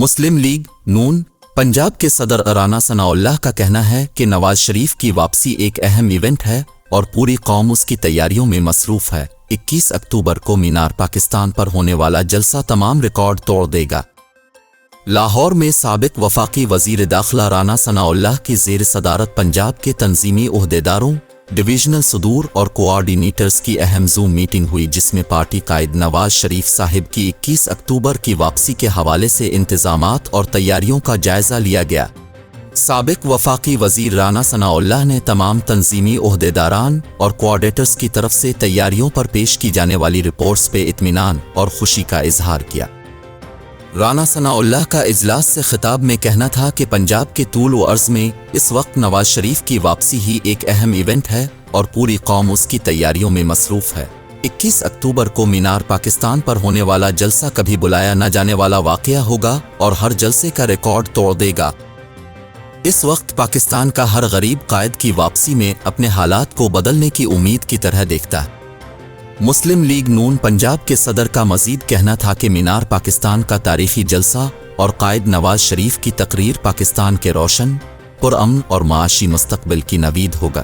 مسلم league نون پنجاب کے صدر رانا ثناءاللہ کا کہنا ہے کہ نواز شریف کی واپسی ایک اہم ایونٹ ہے اور پوری قوم اس کی تیاریوں میں مصروف ہے۔ 21 اکتوبر کو مینار پاکستان پر ہونے والا جلسہ تمام ریکارڈ توڑ دے گا۔ لاہور میں سابق وفاقی وزیر داخلہ رانا ثناءاللہ کی زیر صدارت پنجاب کے تنظیمی عہدیداروں، ڈویژنل صدور اور کوآرڈینیٹرز کی اہم زوم میٹنگ ہوئی، جس میں پارٹی قائد نواز شریف صاحب کی 21 اکتوبر کی واپسی کے حوالے سے انتظامات اور تیاریوں کا جائزہ لیا گیا۔ سابق وفاقی وزیر رانا ثناءاللہ نے تمام تنظیمی عہدیداران اور کوآرڈینیٹرز کی طرف سے تیاریوں پر پیش کی جانے والی رپورٹس پہ اطمینان اور خوشی کا اظہار کیا۔ رانا ثناءاللہ کا اجلاس سے خطاب میں کہنا تھا کہ پنجاب کے طول و عرض میں اس وقت نواز شریف کی واپسی ہی ایک اہم ایونٹ ہے اور پوری قوم اس کی تیاریوں میں مصروف ہے۔ 21 اکتوبر کو مینار پاکستان پر ہونے والا جلسہ کبھی بلایا نہ جانے والا واقعہ ہوگا اور ہر جلسے کا ریکارڈ توڑ دے گا۔ اس وقت پاکستان کا ہر غریب قائد کی واپسی میں اپنے حالات کو بدلنے کی امید کی طرح دیکھتا ہے۔ مسلم لیگ نون پنجاب کے صدر کا مزید کہنا تھا کہ مینار پاکستان کا تاریخی جلسہ اور قائد نواز شریف کی تقریر پاکستان کے روشن، پرامن اور معاشی مستقبل کی نوید ہوگا۔